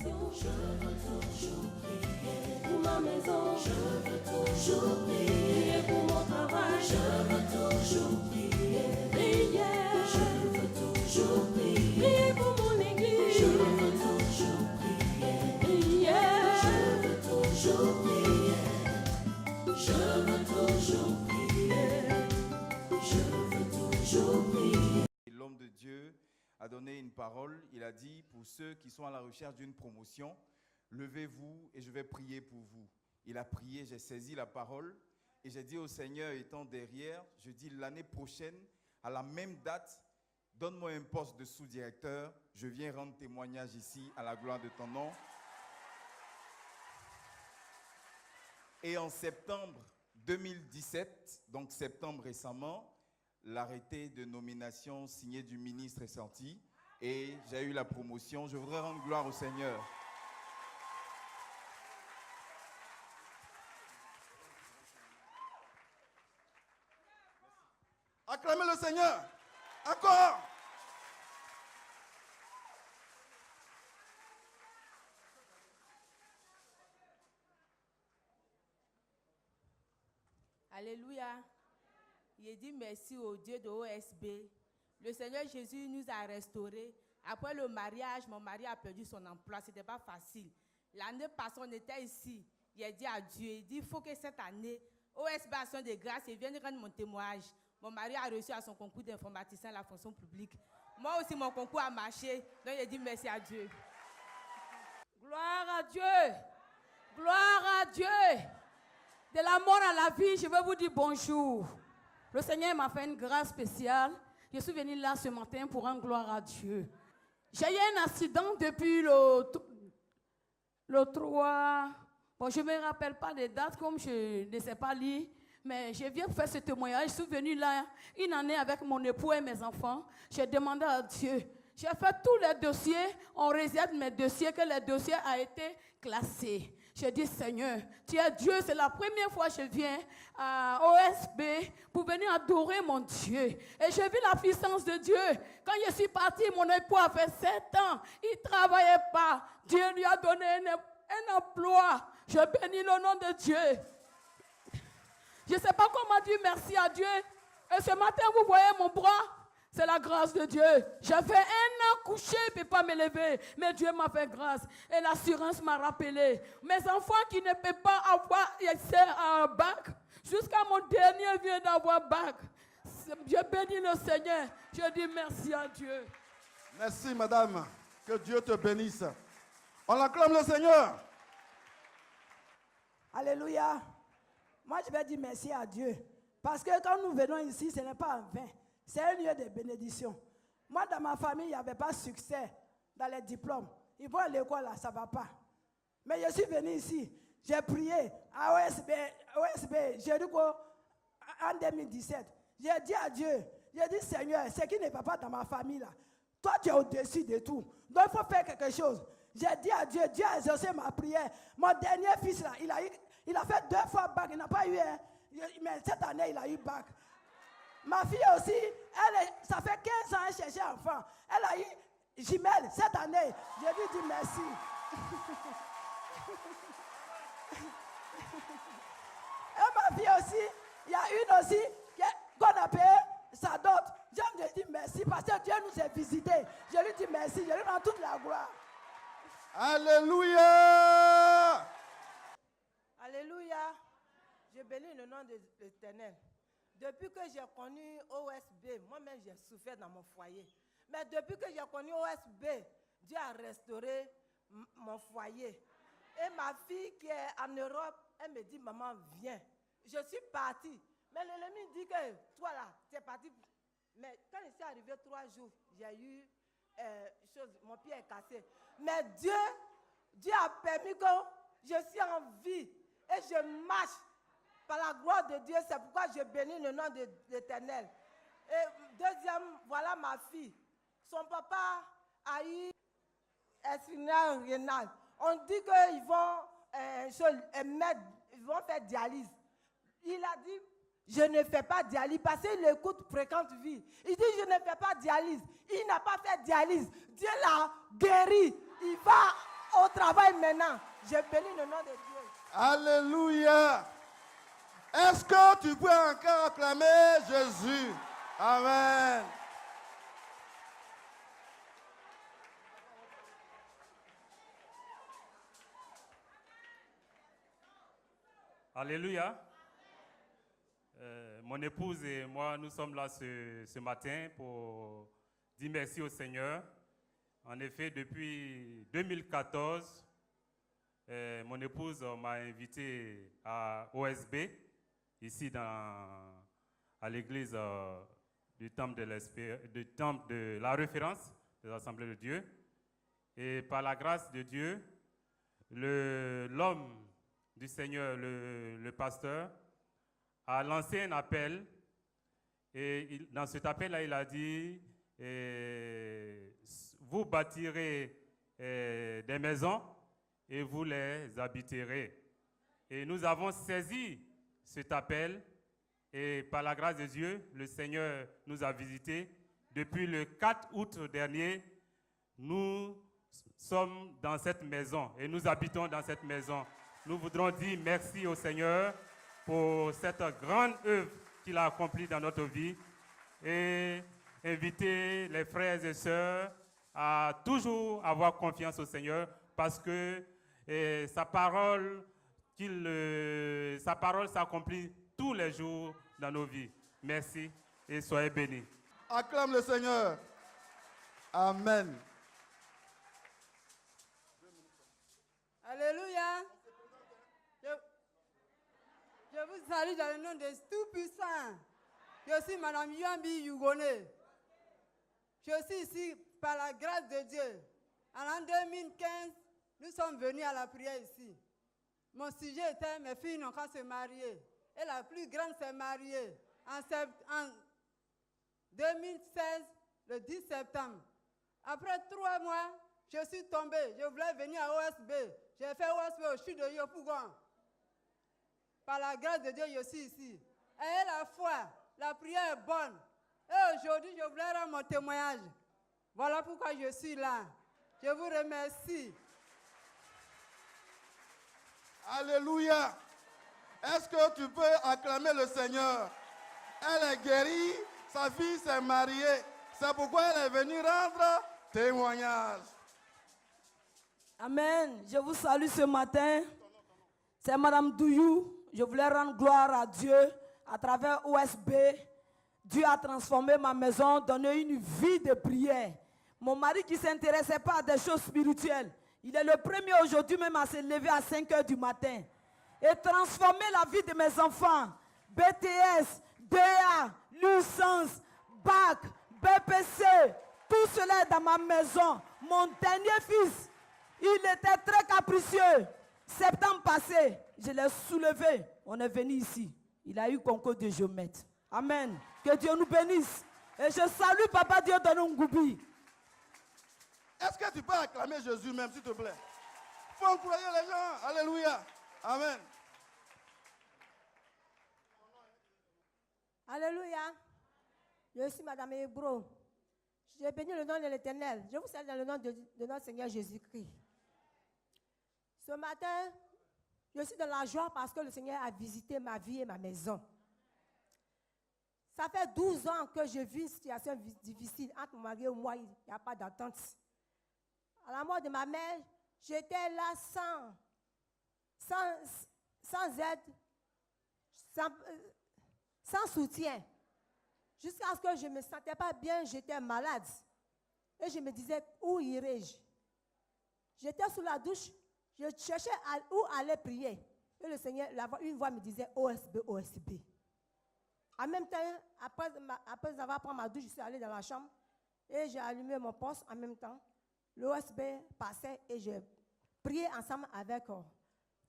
maison, je veux toujours prier. Pour ma maison, je veux toujours prier. Pour mon travail, je veux toujours prier. Prier, je veux toujours prier. Prier pour mon église, je veux toujours prier. Prier, je veux toujours prier. Je veux toujours prier. Je veux toujours prier. L'homme de Dieu a donné une parole. Il a dit, pour ceux qui sont à la recherche d'une promotion, levez-vous et je vais prier pour vous. Il a prié, j'ai saisi la parole et j'ai dit au Seigneur, étant derrière, je dis l'année prochaine, à la même date, donne-moi un poste de sous-directeur. Je viens rendre témoignage ici à la gloire de ton nom. Et en septembre 2017, donc septembre récemment, l'arrêté de nomination signé du ministre est sorti et j'ai eu la promotion. Je voudrais rendre gloire au Seigneur. Acclamez le Seigneur. Encore. Alléluia. Il dit merci au Dieu de OSB. Le Seigneur Jésus nous a restaurés. Après le mariage, mon mari a perdu son emploi. Ce n'était pas facile. L'année passée, on était ici. Il a dit à Dieu, il dit, il faut que cette année, OSB Action de grâce, il vienne rendre mon témoignage. Mon mari a reçu à son concours d'informaticien la fonction publique. Moi aussi, mon concours a marché. Donc, il dit merci à Dieu. Gloire à Dieu. Gloire à Dieu. De la mort à la vie, je veux vous dire bonjour. Le Seigneur m'a fait une grâce spéciale. Je suis venue là ce matin pour rendre gloire à Dieu. J'ai eu un accident depuis le 3. Bon, je ne me rappelle pas des dates comme je ne sais pas lire. Mais je viens faire ce témoignage. Je suis venue là une année avec mon époux et mes enfants. J'ai demandé à Dieu. J'ai fait tous les dossiers. On réserve mes dossiers, que les dossiers ont été classés. J'ai dit, Seigneur, tu es Dieu. C'est la première fois que je viens à OSB pour venir adorer mon Dieu. Et j'ai vu la puissance de Dieu. Quand je suis partie, mon époux a fait 7 ans. Il ne travaillait pas. Dieu lui a donné un emploi. Je bénis le nom de Dieu. Je ne sais pas comment dire merci à Dieu. Et ce matin, vous voyez mon bras. C'est la grâce de Dieu. J'ai fait 1 an couché, je ne peux pas me lever. Mais Dieu m'a fait grâce. Et l'assurance m'a rappelé. Mes enfants qui ne peuvent pas avoir un bac, jusqu'à mon dernier vient d'avoir bac. Je bénis le Seigneur. Je dis merci à Dieu. Merci, madame. Que Dieu te bénisse. On acclame le Seigneur. Alléluia. Moi, je vais dire merci à Dieu. Parce que quand nous venons ici, ce n'est pas en vain. C'est un lieu de bénédiction. Moi, dans ma famille, il n'y avait pas de succès dans les diplômes. Ils vont à l'école, là, ça ne va pas. Mais je suis venu ici. J'ai prié à OSB Jéricho en 2017. J'ai dit à Dieu, j'ai dit, Seigneur, ce qui ne va pas dans ma famille, là, toi, tu es au-dessus de tout. Donc, il faut faire quelque chose. J'ai dit à Dieu, Dieu a exaucé ma prière. Mon dernier fils, là, il a fait 2 fois bac. Il n'a pas eu un. Mais cette année, il a eu bac. Ma fille aussi, ça fait 15 ans qu'elle cherchait enfant. Elle a eu jumelle cette année. Je lui dis merci. Et ma fille aussi, il y a une aussi qu'on a payé sa dot. Je lui dis merci parce que Dieu nous a visités. Je lui dis merci. Je lui rends toute la gloire. Alléluia. Alléluia. Je bénis le nom de l'Éternel. Depuis que j'ai connu OSB, moi-même j'ai souffert dans mon foyer. Mais depuis que j'ai connu OSB, Dieu a restauré mon foyer. Et ma fille qui est en Europe, elle me dit, maman, viens. Je suis partie. Mais l'ennemi dit que toi là, tu es parti. Mais quand je suis arrivé 3 jours, j'ai eu mon pied est cassé. Mais Dieu a permis que je suis en vie et je marche. Par la gloire de Dieu, c'est pourquoi je bénis le nom de l'Éternel. Et deuxième, voilà ma fille. Son papa a eu insuffisance rénale. On dit qu'ils vont faire dialyse. Il a dit, je ne fais pas dialyse parce qu'il écoute Fréquente Vie. Il dit, je ne fais pas dialyse. Il n'a pas fait dialyse. Dieu l'a guéri. Il va au travail maintenant. Je bénis le nom de Dieu. Alléluia. Est-ce que tu peux encore acclamer Jésus? Amen. Alléluia. Mon épouse et moi, nous sommes là ce matin pour dire merci au Seigneur. En effet, depuis 2014, mon épouse m'a invité à OSB, ici à l'église du temple de la référence des Assemblées de Dieu. Et par la grâce de Dieu, l'homme du Seigneur, le pasteur, a lancé un appel. Et dans cet appel-là, il a dit, vous bâtirez des maisons et vous les habiterez. Et nous avons saisi cet appel et par la grâce de Dieu, le Seigneur nous a visités. Depuis le 4 août dernier, nous sommes dans cette maison et nous habitons dans cette maison. Nous voudrons dire merci au Seigneur pour cette grande œuvre qu'il a accomplie dans notre vie et inviter les frères et sœurs à toujours avoir confiance au Seigneur parce que sa parole s'accomplit tous les jours dans nos vies. Merci et soyez bénis. Acclame le Seigneur. Amen. Alléluia. Je vous salue dans le nom de Tout-Puissant. Je suis Madame Yambi Yugone. Je suis ici par la grâce de Dieu. En l'an 2015, nous sommes venus à la prière ici. Mon sujet était mes filles n'ont qu'à se marier. Et la plus grande s'est mariée en 2016, le 10 septembre. Après 3 mois, je suis tombée. Je voulais venir à OSB. J'ai fait OSB au chute de Yopougon. Par la grâce de Dieu, je suis ici. Ayez la foi, la prière est bonne. Et aujourd'hui, je voulais rendre mon témoignage. Voilà pourquoi je suis là. Je vous remercie. Alléluia. Est-ce que tu peux acclamer le Seigneur? Elle est guérie, sa fille s'est mariée. C'est pourquoi elle est venue rendre témoignage. Amen. Je vous salue ce matin. C'est Madame Douyou. Je voulais rendre gloire à Dieu à travers OSB. Dieu a transformé ma maison, donné une vie de prière. Mon mari qui ne s'intéressait pas à des choses spirituelles, il est le premier aujourd'hui même à se lever à 5 heures du matin et transformer la vie de mes enfants. BTS, DA, licence, BAC, BPC, tout cela est dans ma maison. Mon dernier fils, il était très capricieux. Septembre passé, je l'ai soulevé. On est venu ici. Il a eu concours de géomètre. Amen. Que Dieu nous bénisse. Et je salue Papa Dieu de Ngoubi. Est-ce que tu peux acclamer Jésus même, s'il te plaît? Il faut encourager les gens. Alléluia. Amen. Alléluia. Je suis Madame Hébro. J'ai béni le nom de l'Éternel. Je vous salue dans le nom de notre Seigneur Jésus-Christ. Ce matin, je suis dans la joie parce que le Seigneur a visité ma vie et ma maison. Ça fait 12 ans que je vis une situation difficile. Entre mon mari et moi, il n'y a pas d'attente. À la mort de ma mère, j'étais là sans aide, sans soutien. Jusqu'à ce que je ne me sentais pas bien, j'étais malade. Et je me disais, où irai-je? J'étais sous la douche, je cherchais où aller prier. Et le Seigneur, une voix me disait, OSB, OSB. En même temps, après avoir pris ma douche, je suis allée dans la chambre et j'ai allumé mon poste en même temps. L'OSB passait et j'ai prié ensemble avec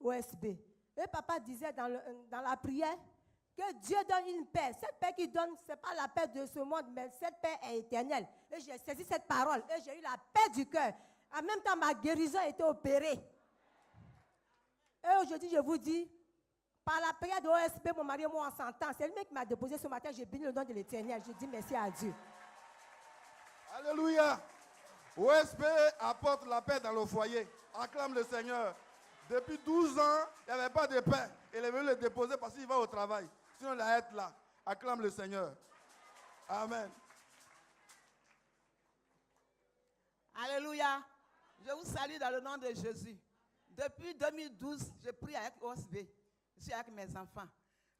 OSB. Et papa disait dans la prière que Dieu donne une paix. Cette paix qu'il donne, ce n'est pas la paix de ce monde, mais cette paix est éternelle. Et j'ai saisi cette parole et j'ai eu la paix du cœur. En même temps, ma guérison a été opérée. Et aujourd'hui, je vous dis, par la prière de OSB, mon mari et moi, on s'entend. C'est lui qui m'a déposé ce matin. J'ai béni le nom de l'Éternel. Je dis merci à Dieu. Alléluia. OSB apporte la paix dans le foyer. Acclame le Seigneur. Depuis 12 ans, il n'y avait pas de paix. Il est venu le déposer parce qu'il va au travail. Sinon, il va être là. Acclame le Seigneur. Amen. Alléluia. Je vous salue dans le nom de Jésus. Depuis 2012, je prie avec OSB. Je suis avec mes enfants.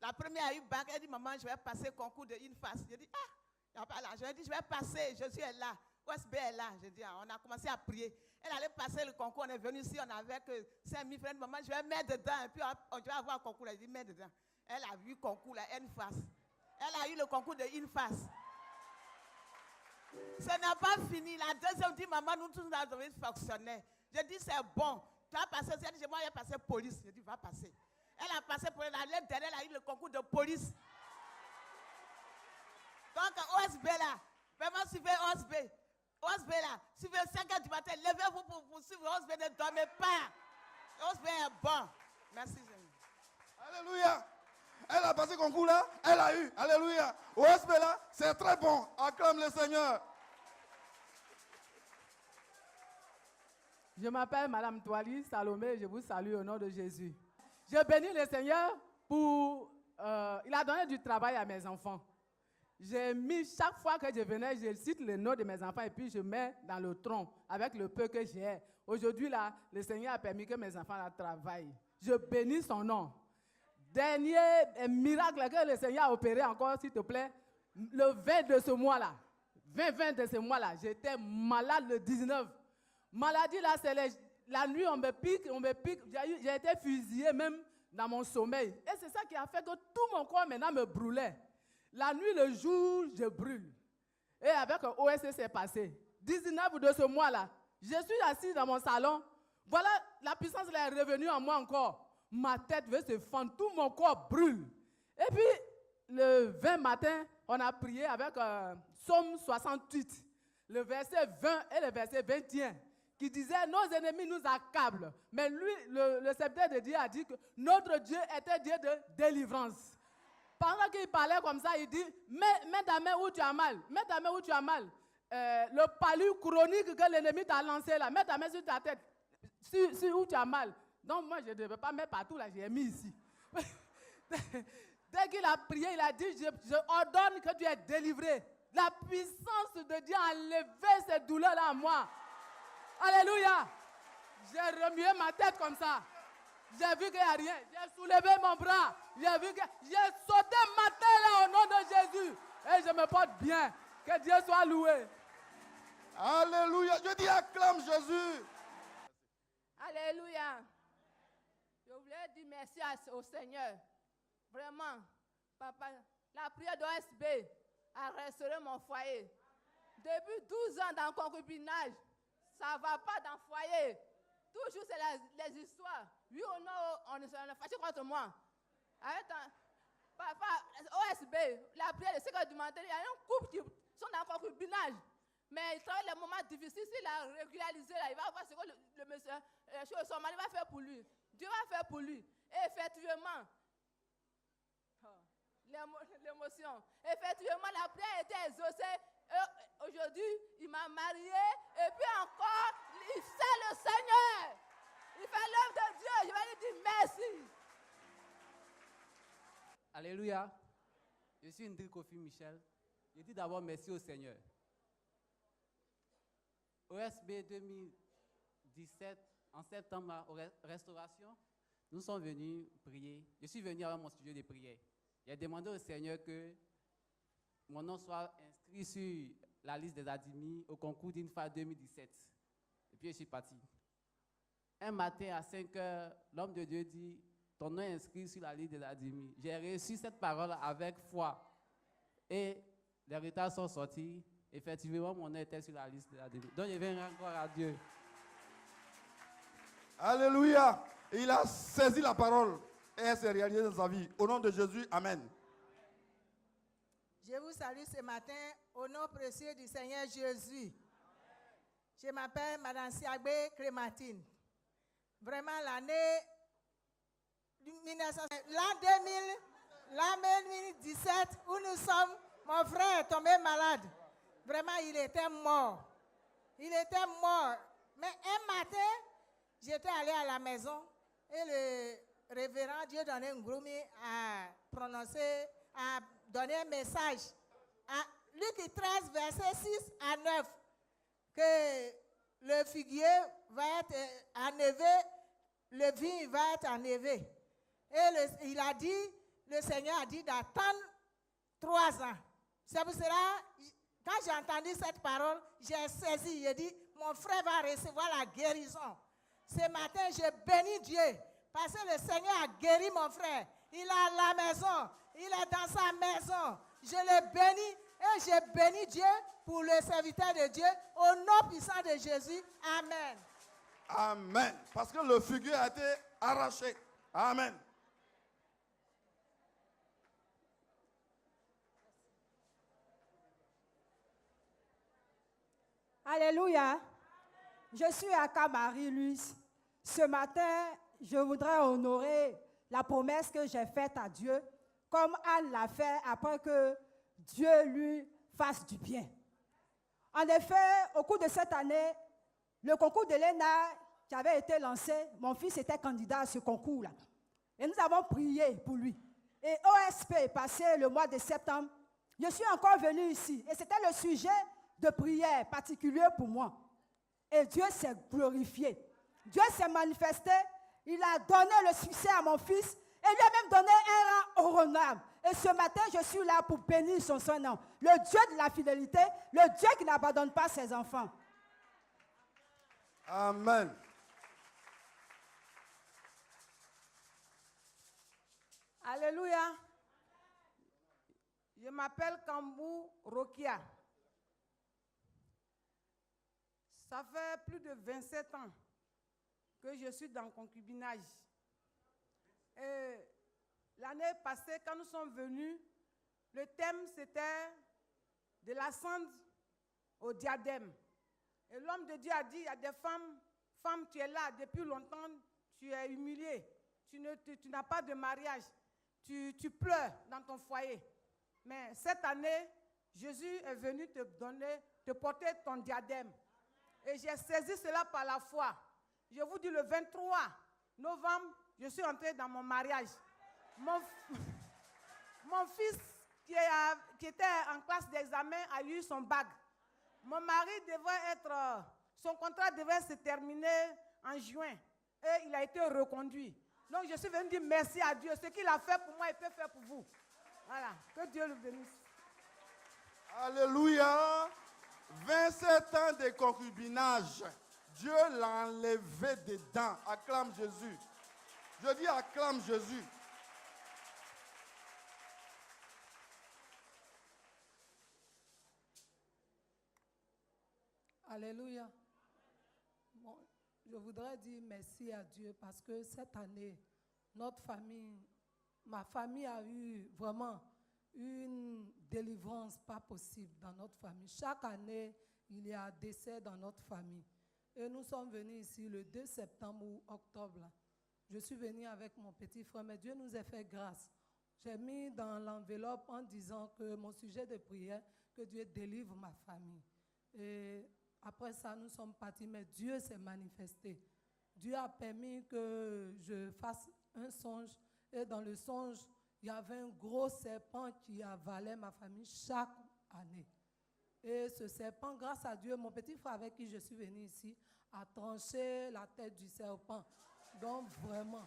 La première a eu bac. Elle dit, maman, je vais passer le concours de une face. Je dis, ah, il n'y a pas l'argent. Elle dit, je vais passer. Jésus est là. OSB est là. Je dis, ah, on a commencé à prier. Elle allait passer le concours. On est venu ici. On avait que 5 000 francs. Maman, je vais mettre dedans. Et puis, je vais avoir un concours. Elle dit, mets dedans. Elle a vu le concours, là, une face. Elle a eu le concours de une face. Ce n'a pas fini. La deuxième dit, maman, nous tous, nous avons fonctionné. Je dis, c'est bon. Tu as passé. Elle dit, moi, j'ai passé police. Je dis, va passer. Elle a passé pour l'année dernière, elle a eu le concours de police. Donc, OSB là, vraiment suivez OSB. OSB là, suivez 5 heures du matin, levez-vous pour suivre OSB, ne dormez pas. OSB est bon. Merci, Seigneur. Alléluia. Elle a passé le concours là, elle a eu. Alléluia. OSB là, c'est très bon. Acclame le Seigneur. Je m'appelle Madame Toali Salomé, je vous salue au nom de Jésus. Je bénis le Seigneur pour... il a donné du travail à mes enfants. J'ai mis, chaque fois que je venais, je cite le nom de mes enfants et puis je mets dans le tronc avec le peu que j'ai. Aujourd'hui, là, le Seigneur a permis que mes enfants là, travaillent. Je bénis son nom. Dernier miracle que le Seigneur a opéré encore, s'il te plaît, le 20 de ce mois-là, 20 de ce mois-là, j'étais malade le 19. Maladie là, c'est la nuit, on me pique. J'ai été fusillé même dans mon sommeil. Et c'est ça qui a fait que tout mon corps maintenant me brûlait. La nuit, le jour, je brûle. Et avec OSC, c'est passé. 19 de ce mois-là, je suis assis dans mon salon. Voilà, la puissance là, est revenue en moi encore. Ma tête veut se fendre, tout mon corps brûle. Et puis, le 20 matin, on a prié avec Psaume 68, le verset 20 et le verset 21. Qui disait, nos ennemis nous accablent. Mais lui, le serviteur de Dieu a dit que notre Dieu était Dieu de délivrance. Pendant qu'il parlait comme ça, il dit, mets ta main où tu as mal. Mets ta main où tu as mal. Le palu chronique que l'ennemi t'a lancé là, mets ta main sur ta tête. Sur où tu as mal. Donc moi, je ne devais pas mettre partout là, j'ai mis ici. Dès qu'il a prié, il a dit, je ordonne que tu es délivré. La puissance de Dieu a enlevé ces douleurs là en moi. Alléluia. J'ai remué ma tête comme ça. J'ai vu qu'il n'y a rien. J'ai soulevé mon bras. J'ai vu que j'ai sauté ma tête là au nom de Jésus. Et je me porte bien. Que Dieu soit loué. Alléluia. Je dis acclame Jésus. Alléluia. Je voulais dire merci au Seigneur. Vraiment, papa, la prière d'OSB a restauré mon foyer. Depuis 12 ans dans le concubinage, ça ne va pas dans le foyer. Toujours, c'est les histoires. Oui ou non, on est fâché contre moi. Papa, OSB, la prière de 5 heures du matin, il y a un couple qui sont dans le concubinage. Mais il travaille les moments difficiles. S'il a régularisé, là, il va voir ce que le monsieur, son mari va faire pour lui. Dieu va faire pour lui. Et effectivement, l'émotion. Effectivement, la prière a été exaucée. Aujourd'hui, il m'a marié. Et puis encore, il sait le Seigneur. Il fait l'œuvre de Dieu. Je vais lui dire merci. Alléluia. Je suis Indri Kofi Michel. Je dis d'abord merci au Seigneur. OSB 2017, en septembre, à Restauration, nous sommes venus prier. Je suis venu avec mon studio de prière. J'ai demandé au Seigneur que mon nom soit inscrit sur la liste des admis au concours d'INFA 2017. Et puis je suis parti. Un matin à 5 heures, l'homme de Dieu dit, ton nom est inscrit sur la liste des admis. J'ai reçu cette parole avec foi. Et les résultats sont sortis. Effectivement, mon nom était sur la liste des admis. Donc je viens encore à Dieu. Alléluia. Il a saisi la parole et elle s'est réalisée dans sa vie. Au nom de Jésus, amen. Je vous salue ce matin au nom précieux du Seigneur Jésus. Je m'appelle Madame Siagbe Clémentine. Vraiment, l'année 1900, l'an 2017, où nous sommes, mon frère est tombé malade. Vraiment, il était mort. Il était mort. Mais un matin, j'étais allée à la maison et le révérend Dieudonné Ngourumi a prononcé, a donné un message à Luc 13, verset 6 à 9, que le figuier va être enlevé, le vin va être enlevé. Et il a dit, le Seigneur a dit d'attendre 3 ans. C'est pour cela, quand j'ai entendu cette parole, j'ai saisi, j'ai dit, mon frère va recevoir la guérison. Ce matin, je bénis Dieu, parce que le Seigneur a guéri mon frère. Il est à la maison, il est dans sa maison. Je le bénis et je bénis Dieu pour le serviteur de Dieu, au nom puissant de Jésus. Amen. Amen. Parce que le figuier a été arraché. Amen. Alléluia. Je suis à Marie-Louise. Ce matin, je voudrais honorer la promesse que j'ai faite à Dieu, comme Anne l'a fait après que Dieu lui fasse du bien. En effet, au cours de cette année, le concours de l'ENA qui avait été lancé, mon fils était candidat à ce concours-là. Et nous avons prié pour lui. Et OSP, passé le mois de septembre, je suis encore venue ici. Et c'était le sujet de prière particulier pour moi. Et Dieu s'est glorifié. Dieu s'est manifesté. Il a donné le succès à mon fils et lui a même donné un rang honorable. Et ce matin, je suis là pour bénir son nom. Le Dieu de la fidélité, le Dieu qui n'abandonne pas ses enfants. Amen. Alléluia. Je m'appelle Kambou Rokia. Ça fait plus de 27 ans que je suis dans le concubinage. Et l'année passée, quand nous sommes venus, le thème c'était de la cendre au diadème. Et l'homme de Dieu a dit, il y a des femmes, tu es là depuis longtemps, tu es humiliée, tu n'as pas de mariage, tu pleures dans ton foyer. Mais cette année, Jésus est venu te porter ton diadème. Et j'ai saisi cela par la foi. Je vous dis, le 23 novembre, je suis entrée dans mon mariage. Mon fils, qui était en classe d'examen, a eu son bac. Mon mari son contrat devait se terminer en juin. Et il a été reconduit. Donc je suis venue dire merci à Dieu. Ce qu'il a fait pour moi, il peut faire pour vous. Voilà. Que Dieu le bénisse. Alléluia. 27 ans de concubinage. Dieu l'a enlevé dedans. Acclame Jésus. Je dis acclame Jésus. Alléluia. Bon, je voudrais dire merci à Dieu parce que cette année, ma famille a eu vraiment une délivrance pas possible dans notre famille. Chaque année, il y a décès dans notre famille. Et nous sommes venus ici le 2 septembre ou octobre. Là. Je suis venue avec mon petit frère, mais Dieu nous a fait grâce. J'ai mis dans l'enveloppe en disant que mon sujet de prière, que Dieu délivre ma famille. Et après ça, nous sommes partis, mais Dieu s'est manifesté. Dieu a permis que je fasse un songe. Et dans le songe, il y avait un gros serpent qui avalait ma famille chaque année. Et ce serpent, grâce à Dieu, mon petit frère avec qui je suis venue ici, a tranché la tête du serpent. Donc vraiment,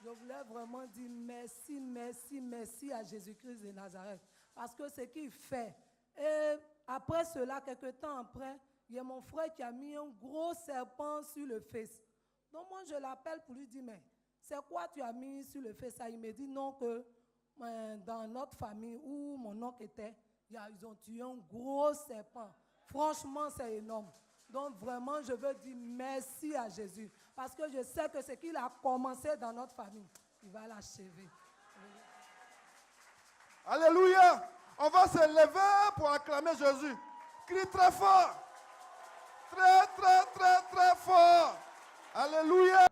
je voulais vraiment dire merci, merci, merci à Jésus-Christ de Nazareth. Parce que ce qu'il fait. Et après cela, quelques temps après, il y a mon frère qui a mis un gros serpent sur le fils. Donc moi, je l'appelle pour lui dire, mais c'est quoi tu as mis sur le fils? Il me dit non, que dans notre famille où mon oncle était, ils ont tué un gros serpent. Franchement, c'est énorme. Donc vraiment, je veux dire merci à Jésus. Parce que je sais que ce qu'il a commencé dans notre famille, il va l'achever. Alléluia. On va se lever pour acclamer Jésus. Crie très fort. Très, très, très, très fort. Alléluia.